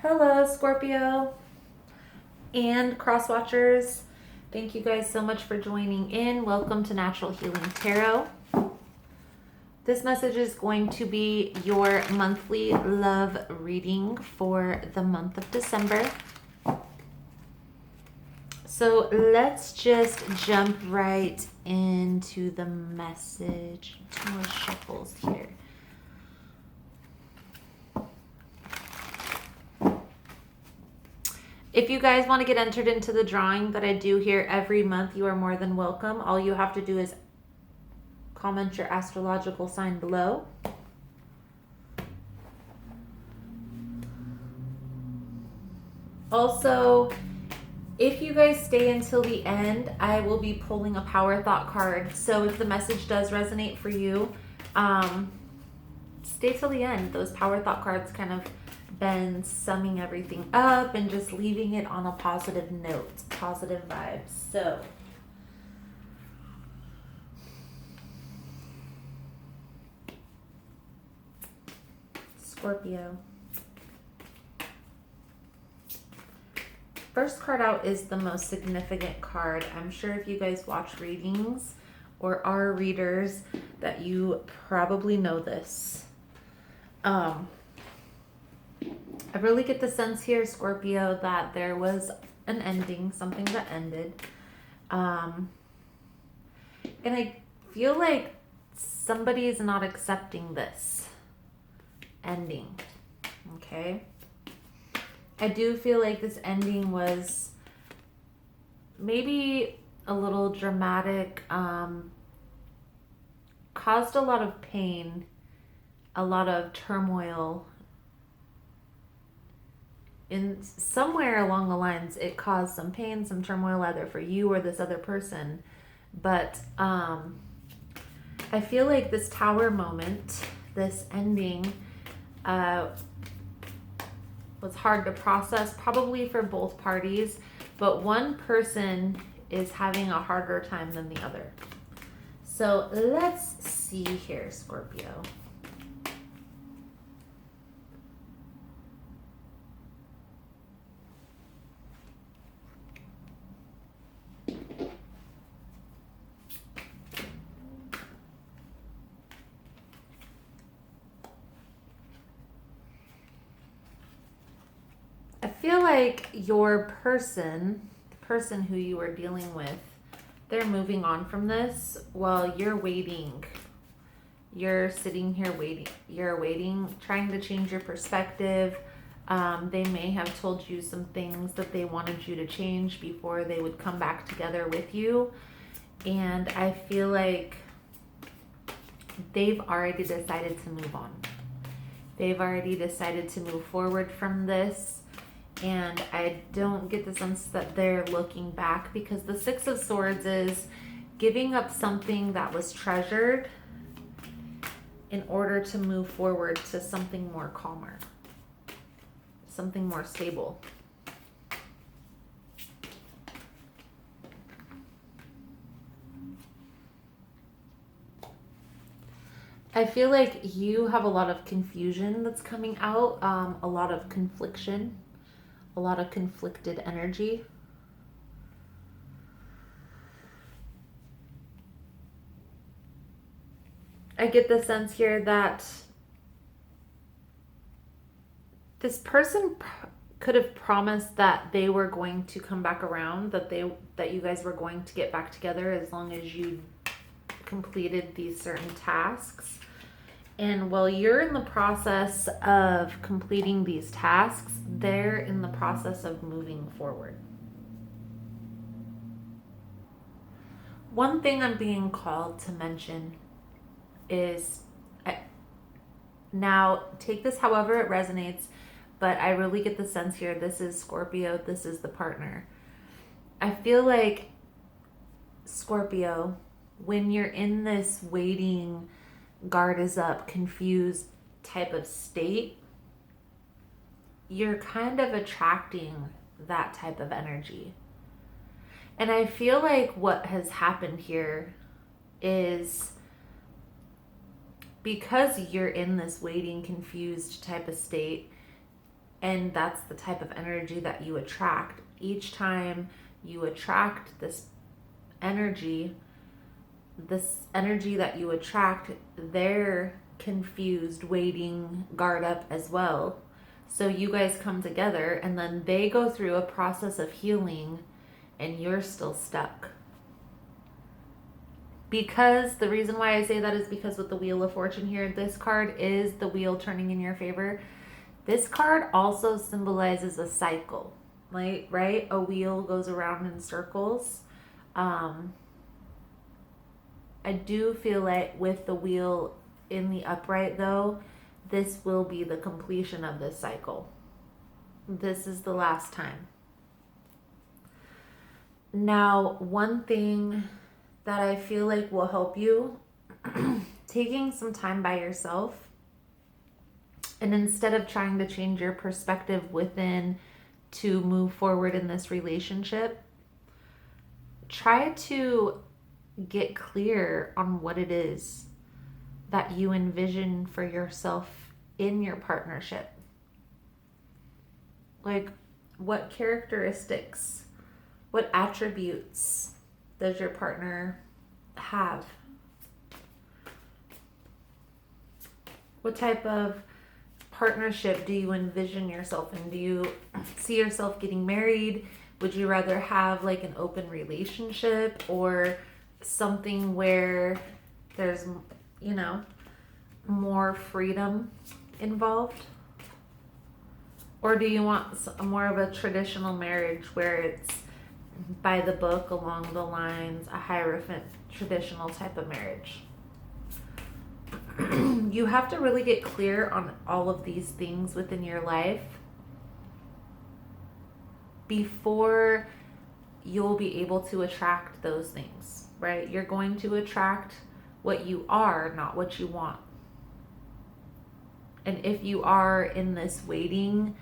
Hello, Scorpio and cross watchers. Thank you guys so much for joining in. Welcome to Natural Healing Tarot. This message is going to be your monthly love reading for the month of December. So let's just jump right into the message. 2 more shuffles here. If you guys want to get entered into the drawing that I do here every month, you are more than welcome. All you have to do is comment your astrological sign below. Also, if you guys stay until the end, I will be pulling a power thought card. So if the message does resonate for you, stay till the end. Those power thought cards kind of been summing everything up and just leaving it on a positive note, positive vibes. So Scorpio. First card out is the most significant card. I'm sure if you guys watch readings or are readers that you probably know this. I really get the sense here, Scorpio, that there was an ending, something that ended. And I feel like somebody is not accepting this ending. Okay? I do feel like this ending was maybe a little dramatic, caused a lot of pain, a lot of turmoil. In somewhere along the lines, it caused some pain, some turmoil, either for you or this other person. But I feel like this tower moment, this ending, was hard to process, probably for both parties, but one person is having a harder time than the other. So let's see here, Scorpio. I feel like your person, the person who you are dealing with, they're moving on from this while you're waiting. You're sitting here waiting. You're waiting, trying to change your perspective. They may have told you some things that they wanted you to change before they would come back together with you. And I feel like they've already decided to move on. They've already decided to move forward from this. And I don't get the sense that they're looking back, because the Six of Swords is giving up something that was treasured in order to move forward to something more calmer, something more stable. I feel like you have a lot of confusion that's coming out, a lot of confliction, a lot of conflicted energy. I get the sense here that this person could have promised that they were going to come back around, that you guys were going to get back together as long as you completed these certain tasks. And while you're in the process of completing these tasks, they're in the process of moving forward. One thing I'm being called to mention is, now take this however it resonates, but I really get the sense here, this is Scorpio, this is the partner. I feel like, Scorpio, when you're in this waiting, guard is up, confused type of state, you're kind of attracting that type of energy. And I feel like what has happened here is, because you're in this waiting, confused type of state, And that's the type of energy that you attract. Each time you attract this energy that you attract, they're confused, waiting, guard up as well. So you guys come together and then they go through a process of healing and you're still stuck. Because the reason why I say that is because with the Wheel of Fortune here, this card is the wheel turning in your favor. This card also symbolizes a cycle, right? A wheel goes around in circles. I do feel like with the wheel in the upright though, this will be the completion of this cycle. This is the last time. Now, one thing that I feel like will help you, taking some time by yourself, and instead of trying to change your perspective within to move forward in this relationship, try to get clear on what it is that you envision for yourself in your partnership. Like, what characteristics, what attributes does your partner have? What type of partnership do you envision yourself in? Do you see yourself getting married? Would you rather have like an open relationship or something where there's, more freedom involved? Or do you want more of a traditional marriage where it's by the book, along the lines, a Hierophant traditional type of marriage? You have to really get clear on all of these things within your life before you'll be able to attract those things, right? You're going to attract what you are, not what you want. And if you are in this waiting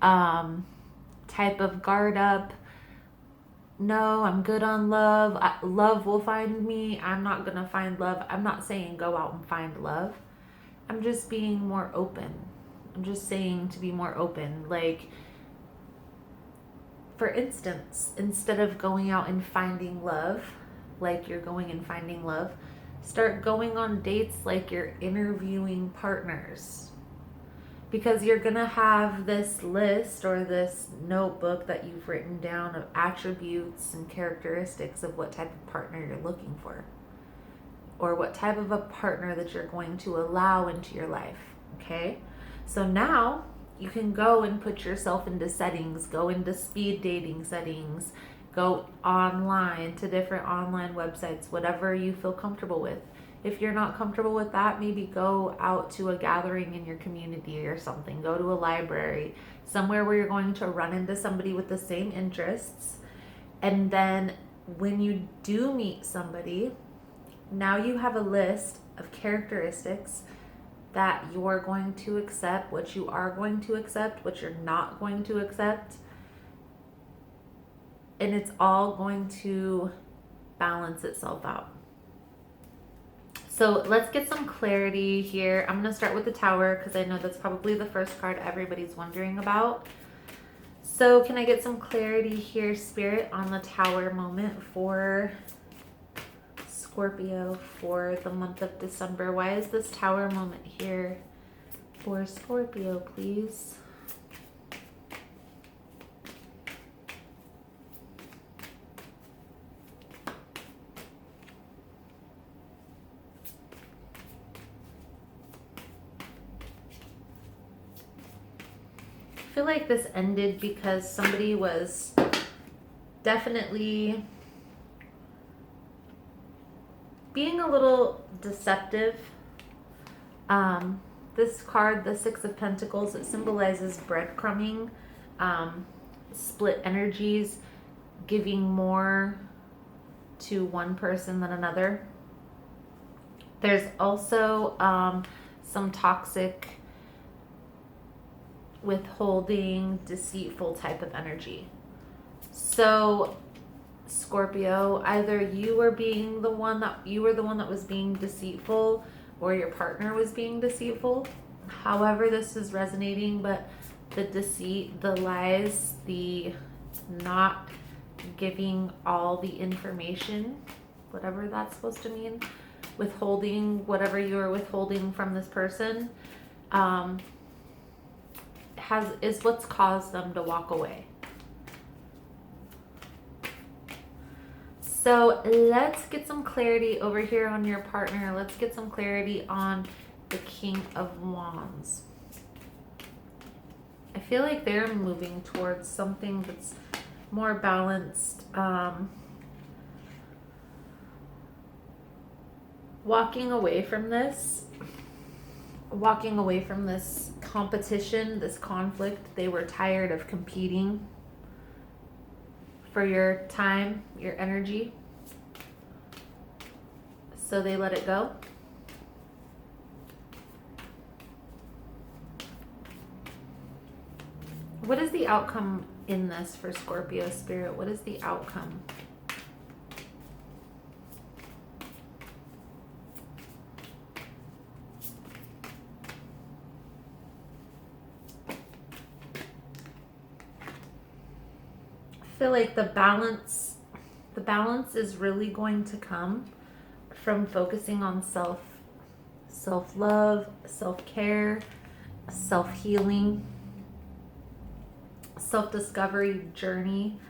type of guard up, no, I'm good on love. Love will find me. I'm not going to find love. I'm not saying go out and find love. I'm just being more open. I'm just saying to be more open. Like, for instance, instead of going out and finding love, like you're going and finding love, start going on dates like you're interviewing partners. Because you're going to have this list or this notebook that you've written down of attributes and characteristics of what type of partner you're looking for. Or what type of a partner that you're going to allow into your life. Okay? So now you can go and put yourself into settings, go into speed dating settings, go online to different online websites, whatever you feel comfortable with. If you're not comfortable with that, maybe go out to a gathering in your community or something. Go to a library, somewhere where you're going to run into somebody with the same interests. And then when you do meet somebody, now you have a list of characteristics that you're going to accept, what you are going to accept, what you're not going to accept. And it's all going to balance itself out. So let's get some clarity here. I'm going to start with the Tower because I know that's probably the first card everybody's wondering about. So can I get some clarity here, Spirit, on the Tower moment for Scorpio for the month of December? Why is this Tower moment here for Scorpio, please? I feel like this ended because somebody was definitely being a little deceptive. This card, the Six of Pentacles, it symbolizes breadcrumbing, split energies, giving more to one person than another. There's also some toxic, withholding, deceitful type of energy. So Scorpio, either you were the one that was being deceitful, or your partner was being deceitful. However this is resonating, but the deceit, the lies, the not giving all the information, whatever that's supposed to mean, withholding whatever you're withholding from this person, is what's caused them to walk away. So let's get some clarity over here on your partner. Let's get some clarity on the King of Wands. I feel like they're moving towards something that's more balanced. Walking away from this competition, this conflict. They were tired of competing for your time, your energy. So they let it go. What is the outcome in this for Scorpio Spirit? What is the outcome? I feel like the balance is really going to come from focusing on self-love, self-care, self-healing, self-discovery journey,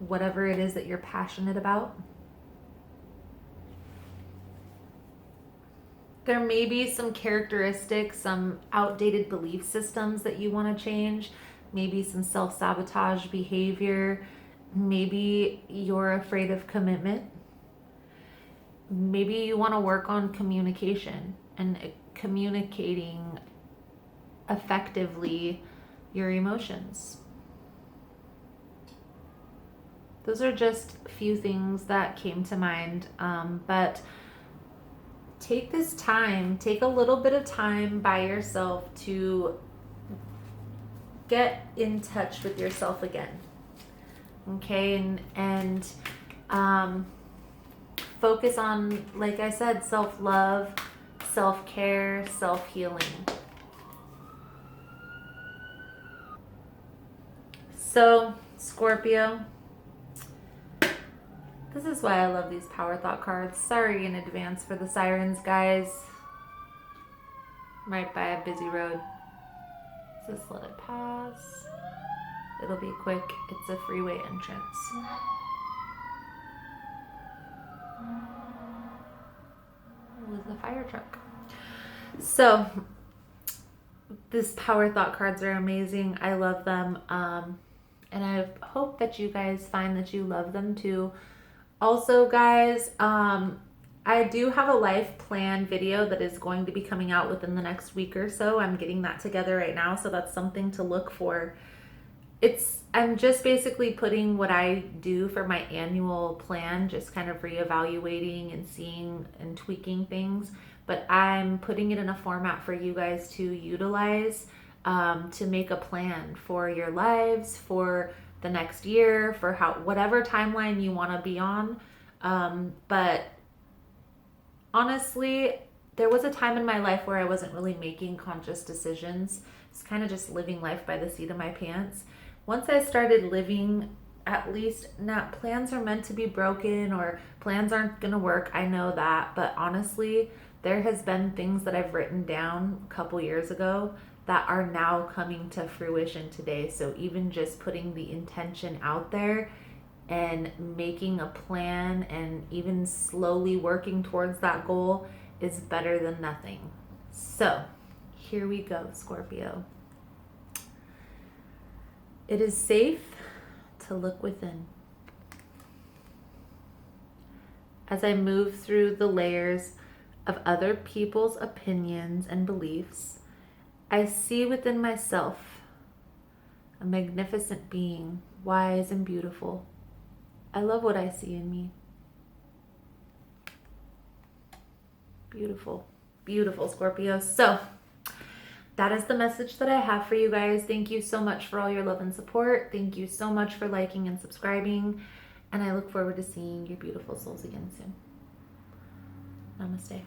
whatever it is that you're passionate about. There may be some characteristics, some outdated belief systems that you want to change, maybe some self-sabotage behavior, maybe you're afraid of commitment. Maybe you want to work on communication and communicating effectively your emotions. Those are just a few things that came to mind, but take this time, take a little bit of time by yourself to get in touch with yourself again. Okay, and focus on, like I said, self-love, self-care, self-healing. So, Scorpio, this is why I love these Power Thought cards. Sorry in advance for the sirens, guys. I'm right by a busy road. Just let it pass. It'll be quick. It's a freeway entrance. With a fire truck. So, these Power Thought cards are amazing. I love them. And I hope that you guys find that you love them too. Also, guys, I do have a life plan video that is going to be coming out within the next week or so. I'm getting that together right now, so that's something to look for. I'm just basically putting what I do for my annual plan, just kind of reevaluating and seeing and tweaking things. But I'm putting it in a format for you guys to utilize to make a plan for your lives, for the next year, for whatever timeline you want to be on. But honestly, there was a time in my life where I wasn't really making conscious decisions. It's kind of just living life by the seat of my pants. Once I started living, at least, not plans are meant to be broken or plans aren't going to work. I know that. But honestly, there has been things that I've written down a couple years ago that are now coming to fruition today. So even just putting the intention out there and making a plan and even slowly working towards that goal is better than nothing. So here we go, Scorpio. It is safe to look within. As I move through the layers of other people's opinions and beliefs, I see within myself a magnificent being, wise and beautiful. I love what I see in me. Beautiful, beautiful, Scorpio. So that is the message that I have for you guys. Thank you so much for all your love and support. Thank you so much for liking and subscribing. And I look forward to seeing your beautiful souls again soon. Namaste.